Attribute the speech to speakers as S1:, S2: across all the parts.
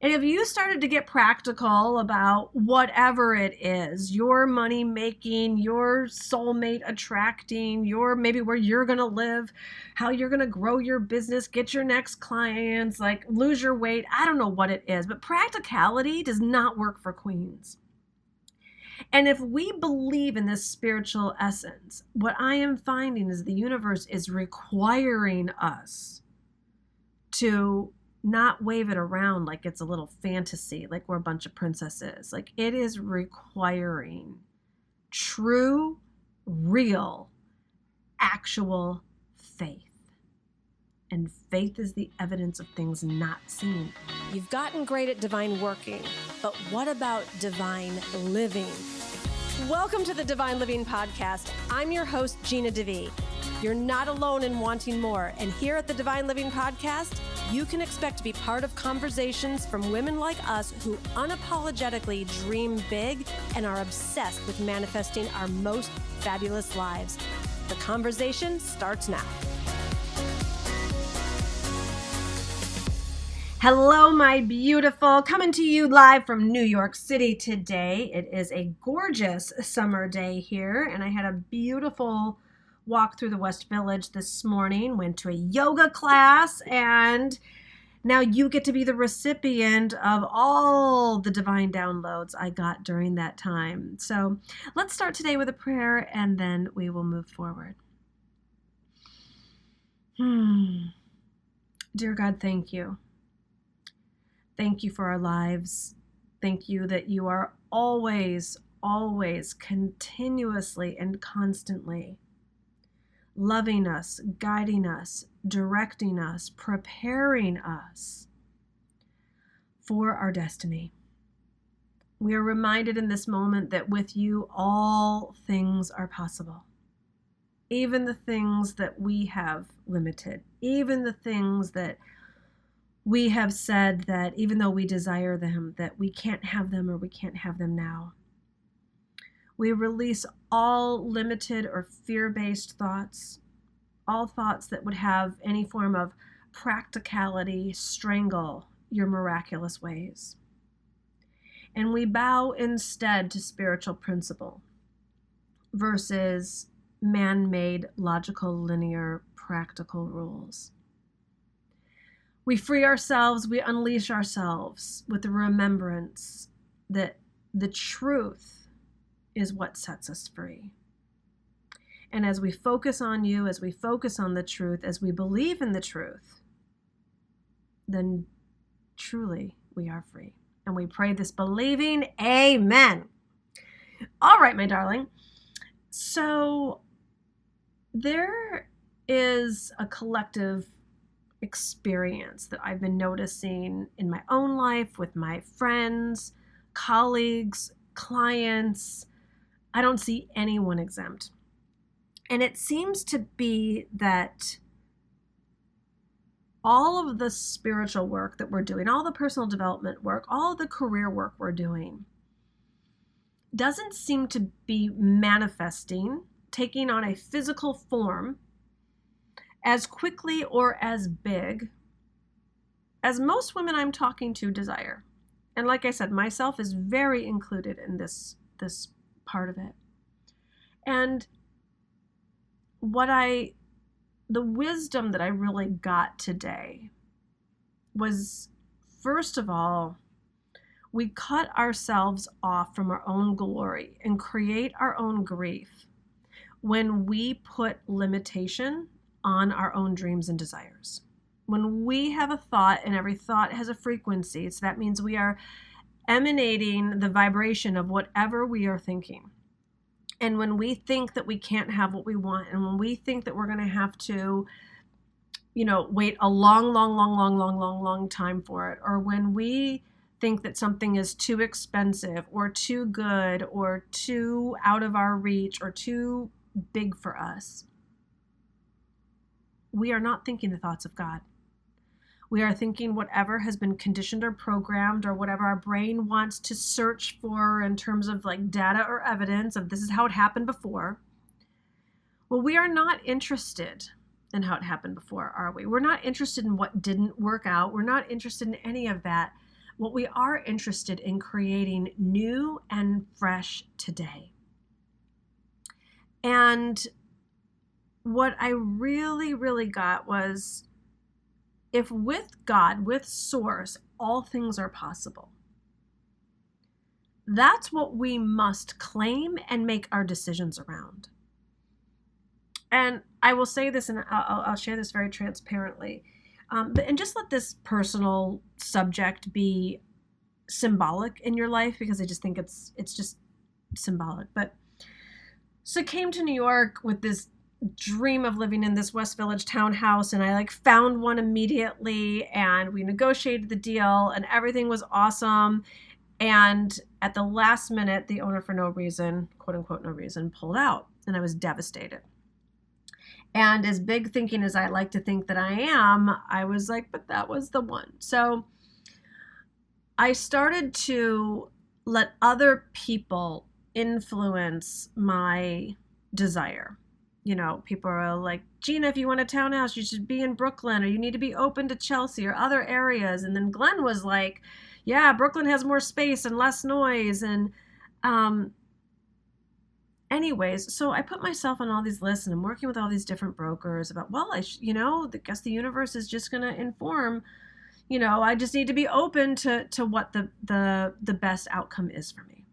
S1: And if you started to get practical about whatever it is, your money making, your soulmate attracting, your maybe where you're going to live, how you're going to grow your business, get your next clients, like lose your weight, I don't know what it is, but practicality does not work for queens. And if we believe in this spiritual essence, what I am finding is the universe is requiring us to not wave it around like it's a little fantasy, like we're a bunch of princesses. Like it is requiring true, real, actual faith. And faith is the evidence of things not seen.
S2: You've gotten great at divine working, but what about divine living? Welcome to the Divine Living Podcast. I'm your host, Gina DeVee. You're not alone in wanting more. And here at the Divine Living Podcast, you can expect to be part of conversations from women like us who unapologetically dream big and are obsessed with manifesting our most fabulous lives. The conversation starts now.
S1: Hello, my beautiful. Coming to you live from New York City today. It is a gorgeous summer day here, and I had a beautiful walk through the West Village this morning, went to a yoga class, and now you get to be the recipient of all the divine downloads I got during that time. So let's start today with a prayer, and then we will move forward. Dear God, thank you. Thank you for our lives. Thank you that you are always, continuously and constantly loving us, guiding us, directing us, preparing us for our destiny. We are reminded in this moment that with you, all things are possible. Even the things that we have limited, even the things that we have said that even though we desire them, that we can't have them or we can't have them now. We release all limited or fear-based thoughts, all thoughts that would have any form of practicality strangle your miraculous ways. And we bow instead to spiritual principle versus man-made, logical, linear, practical rules. We free ourselves, we unleash ourselves with the remembrance that the truth is what sets us free. And as we focus on you, as we focus on the truth, as we believe in the truth, then truly we are free. And we pray this believing, amen. All right, my darling. So there is a collective experience that I've been noticing in my own life with my friends, colleagues, clients. I don't see anyone exempt. And it seems to be that all of the spiritual work that we're doing, all the personal development work, all the career work we're doing doesn't seem to be manifesting, taking on a physical form as quickly or as big as most women I'm talking to desire. And like I said, myself is very included in this part of it. And the wisdom that I really got today was, first of all, we cut ourselves off from our own glory and create our own grief when we put limitation on our own dreams and desires. When we have a thought, and every thought has a frequency, so that means we are emanating the vibration of whatever we are thinking. And when we think that we can't have what we want, and when we think that we're going to have to, wait a long time for it, or when we think that something is too expensive or too good or too out of our reach or too big for us, we are not thinking the thoughts of God. We are thinking whatever has been conditioned or programmed or whatever our brain wants to search for in terms of like data or evidence of this is how it happened before. Well, we are not interested in how it happened before, are we? We're not interested in what didn't work out. We're not interested in any of that. what we are interested in creating new and fresh today. And what I really, really got was, if with God, with Source, all things are possible, that's what we must claim and make our decisions around. And I will say this, and I'll share this very transparently, and just let this personal subject be symbolic in your life, because I just think it's just symbolic. But so I came to New York with this dream of living in this West Village townhouse, and I found one immediately, and we negotiated the deal, and everything was awesome. And at the last minute, the owner, for no reason, quote unquote, no reason, pulled out, and I was devastated. And as big thinking as I like to think that I am, I was like, but that was the one. So I started to let other people influence my desire. People are like, Gina, if you want a townhouse, you should be in Brooklyn, or you need to be open to Chelsea or other areas. And then Glenn was like, yeah, Brooklyn has more space and less noise. And anyways, so I put myself on all these lists, and I'm working with all these different brokers about, well, I guess the universe is just going to inform, I just need to be open to what the best outcome is for me.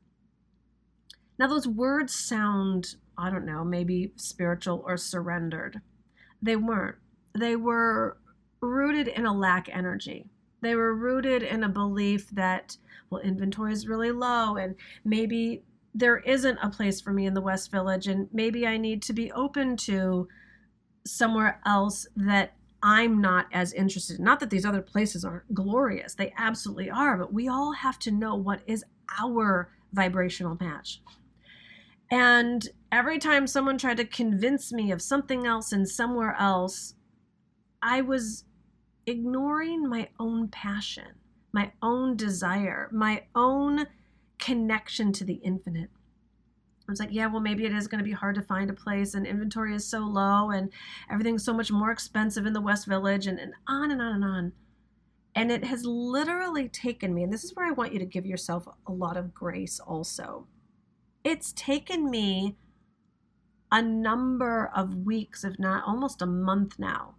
S1: Now, those words sound, I don't know, maybe spiritual or surrendered. They weren't. They were rooted in a lack energy. They were rooted in a belief that, well, inventory is really low, and maybe there isn't a place for me in the West Village, and maybe I need to be open to somewhere else that I'm not as interested in. Not that these other places aren't glorious. They absolutely are, but we all have to know what is our vibrational match. And every time someone tried to convince me of something else and somewhere else, I was ignoring my own passion, my own desire, my own connection to the infinite. I was like, yeah, well, maybe it is going to be hard to find a place, and inventory is so low, and everything's so much more expensive in the West Village, and on and on and on. And it has literally taken me, and this is where I want you to give yourself a lot of grace also. It's taken me a number of weeks, if not almost a month now,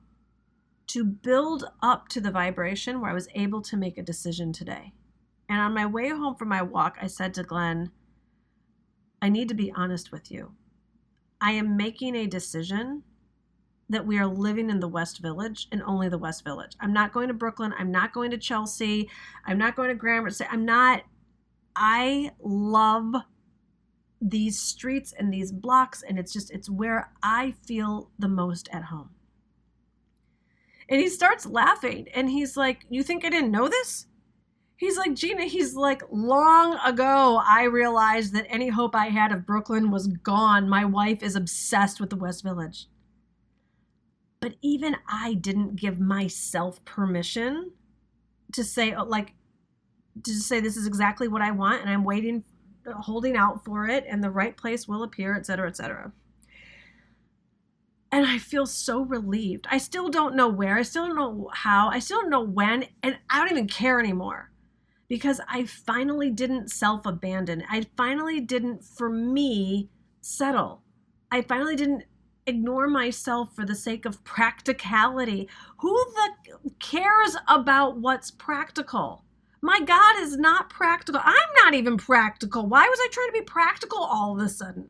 S1: to build up to the vibration where I was able to make a decision today. And on my way home from my walk, I said to Glenn, I need to be honest with you. I am making a decision that we are living in the West Village, and only the West Village. I'm not going to Brooklyn. I'm not going to Chelsea. I'm not going to Gramercy. I love these streets and these blocks, and it's where I feel the most at home. And he starts laughing, and he's like, you think I didn't know this? He's like, Gina, long ago I realized that any hope I had of Brooklyn was gone. My wife is obsessed with the West Village. But even I didn't give myself permission to say, this is exactly what I want, and I'm waiting, holding out for it, and the right place will appear, et cetera, et cetera. And I feel so relieved. I still don't know where, I still don't know how, I still don't know when, and I don't even care anymore, because I finally didn't self-abandon. I finally didn't, for me, settle. I finally didn't ignore myself for the sake of practicality. Who the cares about what's practical? My God is not practical. I'm not even practical. Why was I trying to be practical all of a sudden?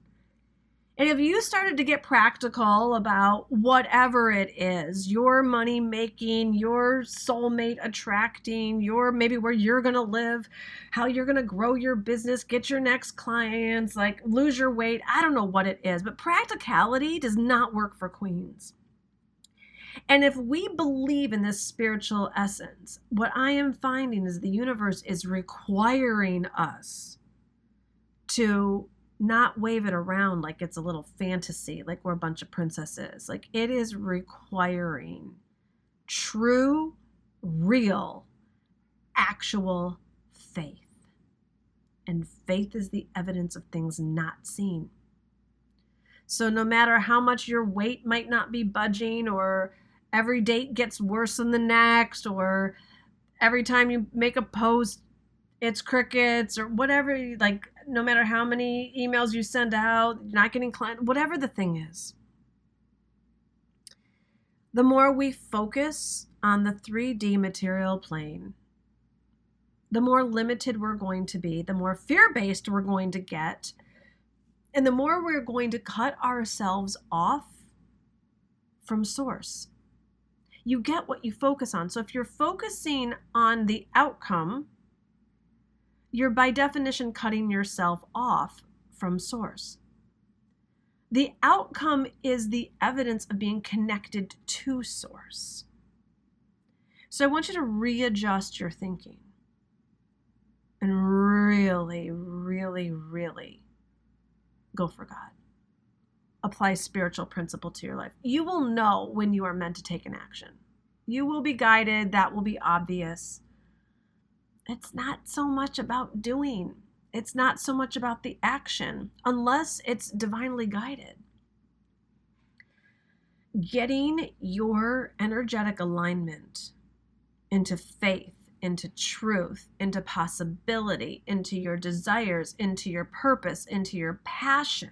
S1: And if you started to get practical about whatever it is, your money making, your soulmate attracting, your maybe where you're going to live, how you're going to grow your business, get your next clients, lose your weight, I don't know what it is, but practicality does not work for queens. And if we believe in this spiritual essence, what I am finding is the universe is requiring us to not wave it around like it's a little fantasy, like we're a bunch of princesses. It is requiring true, real, actual faith. And faith is the evidence of things not seen. So no matter how much your weight might not be budging, or every date gets worse than the next, or every time you make a post, it's crickets or whatever, like no matter how many emails you send out, you're not getting client, whatever the thing is. The more we focus on the 3D material plane, the more limited we're going to be, the more fear-based we're going to get, and the more we're going to cut ourselves off from source. You get what you focus on. So if you're focusing on the outcome, you're by definition cutting yourself off from source. The outcome is the evidence of being connected to source. So I want you to readjust your thinking and really, really, really go for God. Apply spiritual principle to your life. You will know when you are meant to take an action. You will be guided. That will be obvious. It's not so much about doing. It's not so much about the action, unless it's divinely guided. Getting your energetic alignment into faith, into truth, into possibility, into your desires, into your purpose, into your passion.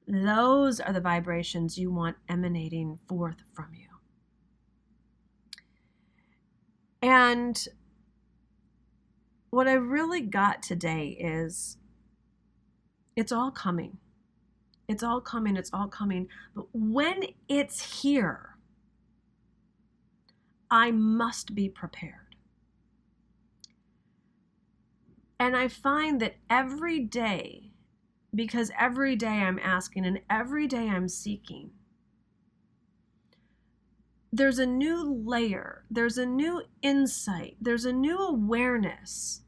S1: Those are the vibrations you want emanating forth from you. And what I really got today is it's all coming. It's all coming. It's all coming. But when it's here, I must be prepared. And I find that every day, because every day I'm asking and every day I'm seeking, there's a new layer, there's a new insight, there's a new awareness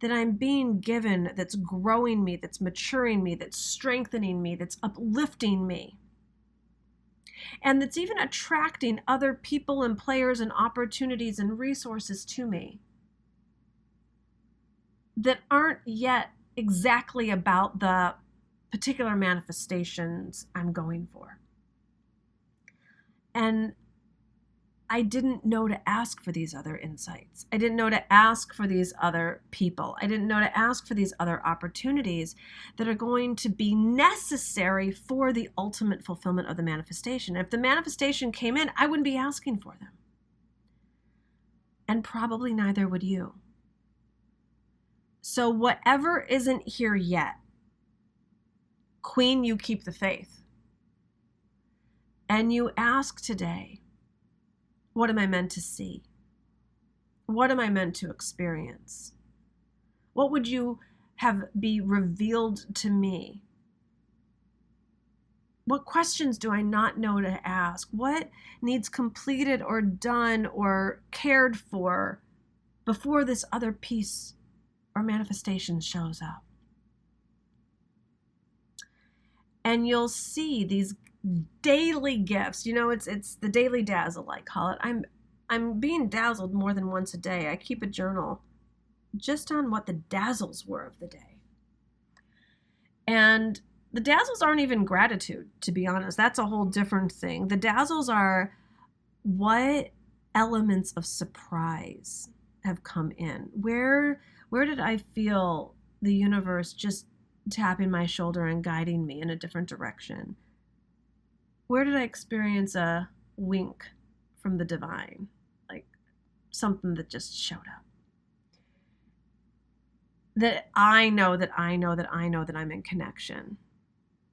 S1: that I'm being given that's growing me, that's maturing me, that's strengthening me, that's uplifting me. And that's even attracting other people and players and opportunities and resources to me that aren't yet exactly about the particular manifestations I'm going for. And I didn't know to ask for these other insights. I didn't know to ask for these other people. I didn't know to ask for these other opportunities that are going to be necessary for the ultimate fulfillment of the manifestation. If the manifestation came in, I wouldn't be asking for them. And probably neither would you. So whatever isn't here yet, Queen, you keep the faith. And you ask today, what am I meant to see? What am I meant to experience? What would you have be revealed to me? What questions do I not know to ask? What needs completed or done or cared for before this other piece or manifestation shows up? And you'll see these daily gifts. You know, it's the daily dazzle, I call it. I'm being dazzled more than once a day. I keep a journal just on what the dazzles were of the day. And the dazzles aren't even gratitude, to be honest. That's a whole different thing. The dazzles are what elements of surprise have come in. Where did I feel the universe just tapping my shoulder and guiding me in a different direction? Where did I experience a wink from the divine? Like something that just showed up. That I know that I'm in connection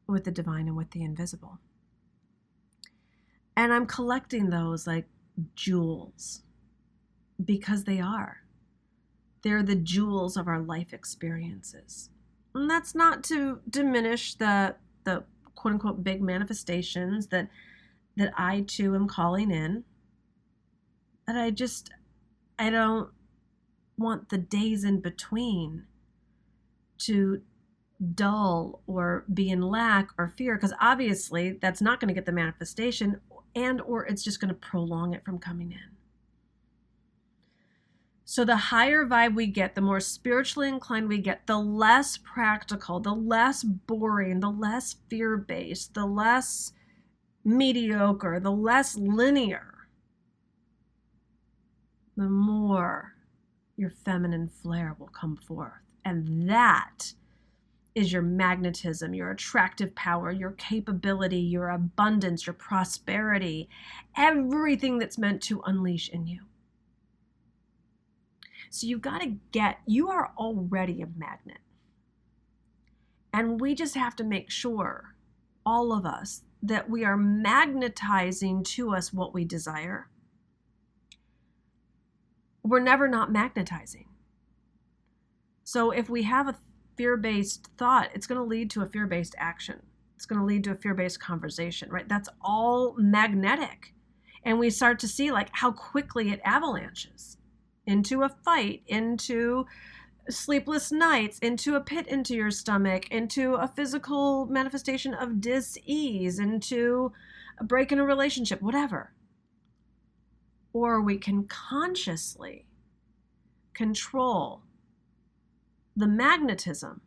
S1: with the divine and with the invisible. And I'm collecting those like jewels because they are. They're the jewels of our life experiences. And that's not to diminish the quote unquote big manifestations that I too am calling in. But I don't want the days in between to dull or be in lack or fear, because obviously that's not going to get the manifestation, and or it's just going to prolong it from coming in. So the higher vibe we get, the more spiritually inclined we get, the less practical, the less boring, the less fear-based, the less mediocre, the less linear the more your feminine flair will come forth. And that is your magnetism, your attractive power, your capability, your abundance, your prosperity, everything that's meant to unleash in you. So you are already a magnet. And we just have to make sure, all of us, that we are magnetizing to us what we desire. We're never not magnetizing. So if we have a fear-based thought, it's going to lead to a fear-based action. It's going to lead to a fear-based conversation, right? That's all magnetic. And we start to see like how quickly it avalanches into a fight, into sleepless nights, into a pit into your stomach, into a physical manifestation of dis-ease, into a break in a relationship, whatever. Or we can consciously control the magnetism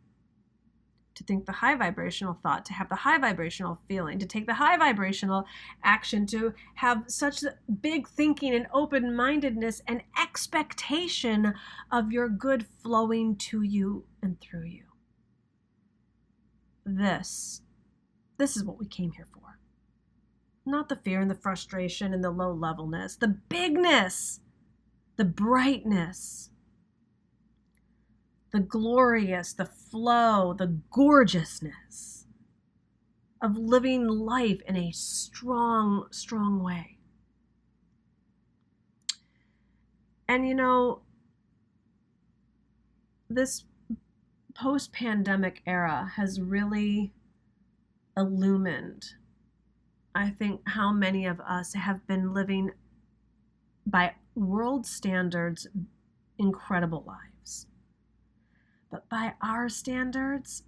S1: to think the high vibrational thought, to have the high vibrational feeling, to take the high vibrational action, to have such big thinking and open-mindedness and expectation of your good flowing to you and through you. This is what we came here for. Not the fear and the frustration and the low levelness, the bigness, the brightness, the glorious, the flow, the gorgeousness of living life in a strong, strong way. And this post-pandemic era has really illumined, I think, how many of us have been living by world standards incredible lives. But by our standards,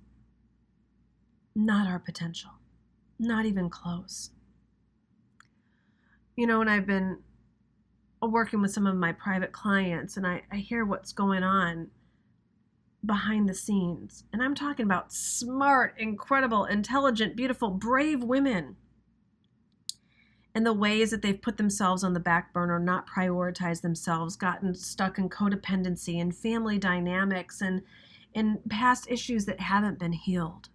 S1: not our potential, not even close. And I've been working with some of my private clients, and I hear what's going on behind the scenes. And I'm talking about smart, incredible, intelligent, beautiful, brave women. And the ways that they've put themselves on the back burner, not prioritized themselves, gotten stuck in codependency and family dynamics and past issues that haven't been healed.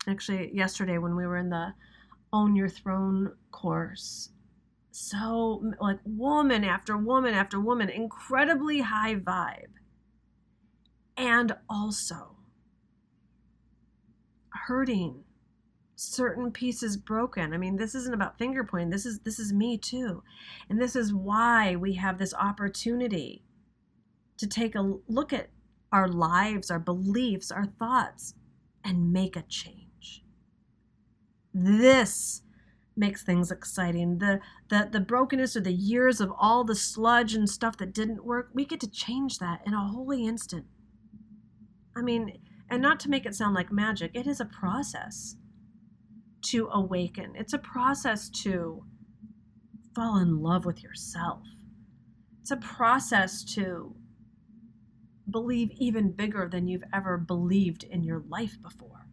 S1: Actually, yesterday when we were in the Own Your Throne course, so like woman after woman after woman, incredibly high vibe. And also hurting, certain pieces broken. I mean, this isn't about finger pointing. This is me too. And this is why we have this opportunity to take a look at our lives, our beliefs, our thoughts, and make a change. This makes things exciting. The brokenness or the years of all the sludge and stuff that didn't work, we get to change that in a holy instant. I mean, and not to make it sound like magic, it is a process to awaken. It's a process to fall in love with yourself. It's a process to believe even bigger than you've ever believed in your life before.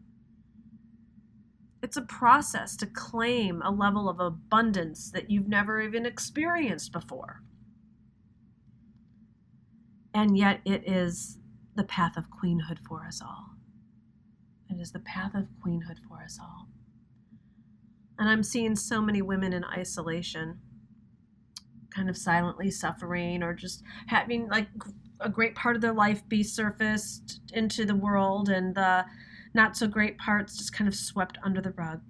S1: It's a process to claim a level of abundance that you've never even experienced before. And yet it is the path of queenhood for us all. It is the path of queenhood for us all. And I'm seeing so many women in isolation, kind of silently suffering or just having like a great part of their life be surfaced into the world and the not so great parts just kind of swept under the rug.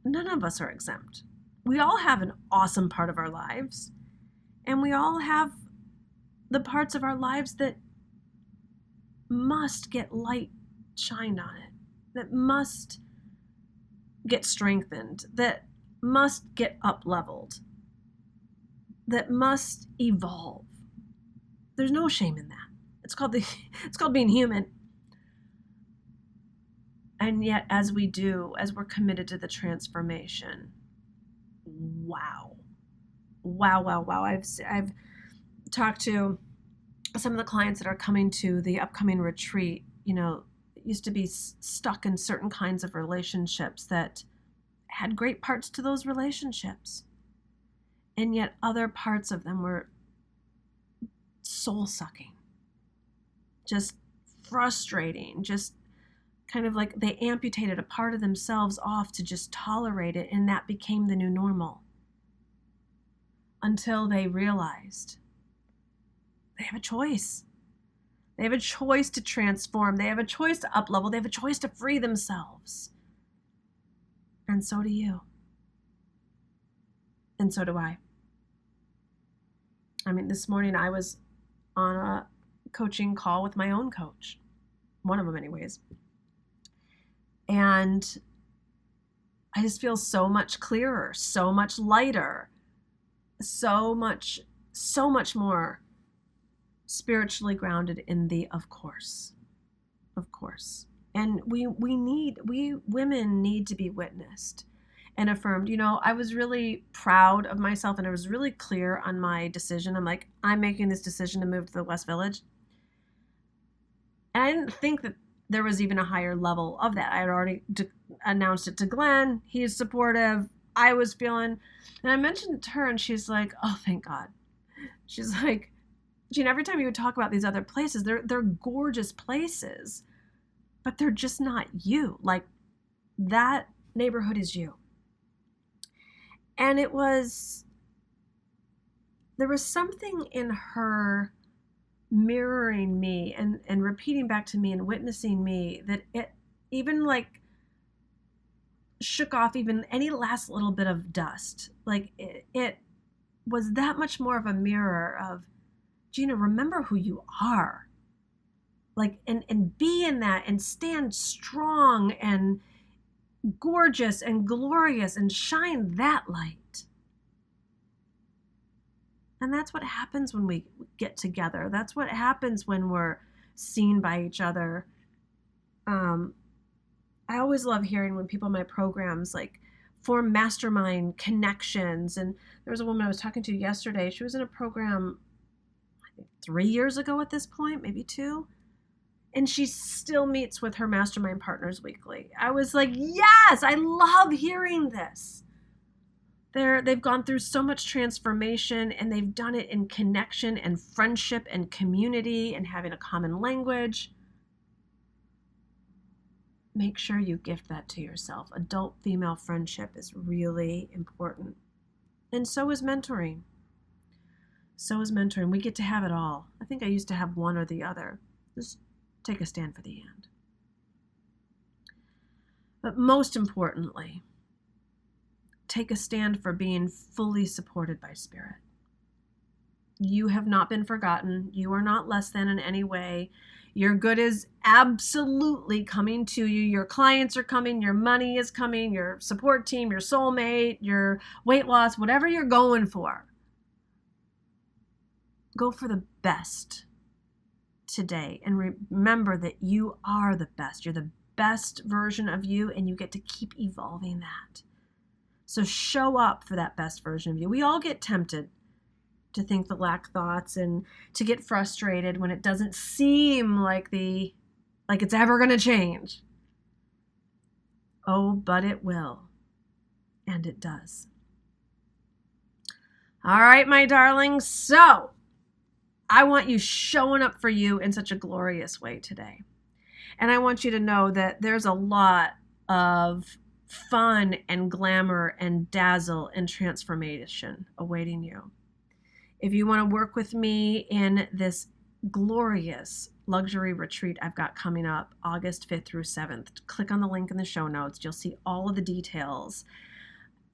S1: None of us are exempt. We all have an awesome part of our lives, and we all have the parts of our lives that must get light shined on it, that must get strengthened, that must get up-leveled, that must evolve. There's no shame in that. It's called being human. And yet, as we're committed to the transformation, wow. I've talked to some of the clients that are coming to the upcoming retreat, used to be stuck in certain kinds of relationships that had great parts to those relationships. And yet other parts of them were soul-sucking, just frustrating, just kind of like they amputated a part of themselves off to just tolerate it, and that became the new normal. Until they realized they have a choice. They have a choice to transform. They have a choice to up-level. They have a choice to free themselves. And so do you. And so do I. I mean, this morning I was on a coaching call with my own coach. One of them anyways. And I just feel so much clearer, so much lighter, so much more spiritually grounded in the of course. And we women need to be witnessed and affirmed. You know, I was really proud of myself, and I was really clear on my decision. I'm like, I'm making this decision to move to the West Village. And I didn't think that there was even a higher level of that. I had already announced it to Glenn. He is supportive. I was feeling, and I mentioned it to her, and she's like, oh, thank God. She's like, Gina, every time you would talk about these other places, they're gorgeous places, but they're just not you. Like, that neighborhood is you. And there was something in her mirroring me and repeating back to me and witnessing me that it even like shook off even any last little bit of dust. Like it was that much more of a mirror of, Gina, remember who you are. Like, and be in that and stand strong and gorgeous and glorious and shine that light. And that's what happens when we get together. That's what happens when we're seen by each other. I always love hearing when people in my programs like form mastermind connections. And there was a woman I was talking to yesterday. She was in a program, I think 3 years ago at this point, maybe 2. And she still meets with her mastermind partners weekly. I was like, yes, I love hearing this. They've gone through so much transformation, and they've done it in connection and friendship and community and having a common language. Make sure you gift that to yourself. Adult female friendship is really important. And so is mentoring. We get to have it all. I think I used to have one or the other. Just take a stand for the end. But most importantly, take a stand for being fully supported by Spirit. You have not been forgotten. You are not less than in any way. Your good is absolutely coming to you. Your clients are coming. Your money is coming. Your support team, your soulmate, your weight loss, whatever you're going for. Go for the best today. And remember that you are the best. You're the best version of you, and you get to keep evolving that. So show up for that best version of you. We all get tempted to think the lack thoughts and to get frustrated when it doesn't seem like it's ever going to change. Oh, but it will. And it does. All right, my darlings. So I want you showing up for you in such a glorious way today. And I want you to know that there's a lot of fun and glamour and dazzle and transformation awaiting you. If you want to work with me in this glorious luxury retreat I've got coming up August 5th through 7th, click on the link in the show notes. You'll see all of the details.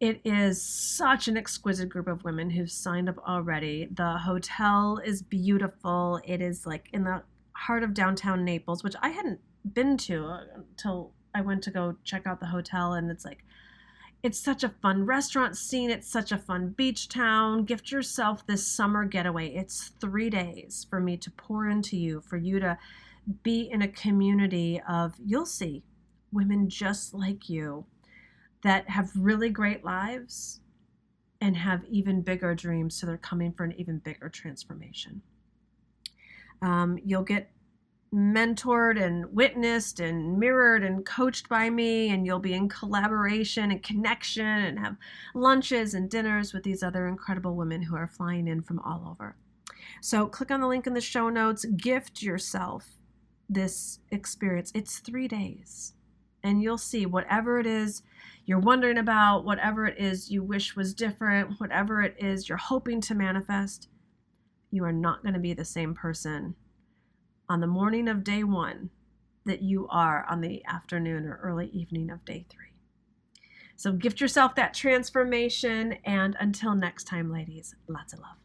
S1: It is such an exquisite group of women who've signed up already. The hotel is beautiful. It is like in the heart of downtown Naples, which I hadn't been to until I went to go check out the hotel, and it's such a fun restaurant scene. It's such a fun beach town. Gift yourself this summer getaway. It's 3 days for me to pour into you, for you to be in a community of, you'll see, women just like you that have really great lives and have even bigger dreams. So they're coming for an even bigger transformation. You'll get mentored and witnessed and mirrored and coached by me, and you'll be in collaboration and connection and have lunches and dinners with these other incredible women who are flying in from all over. So click on the link in the show notes, gift yourself this experience. It's 3 days, and you'll see whatever it is you're wondering about, whatever it is you wish was different, whatever it is you're hoping to manifest, you are not going to be the same person on the morning of day 1 that you are on the afternoon or early evening of day 3. So gift yourself that transformation, and until next time, ladies, lots of love.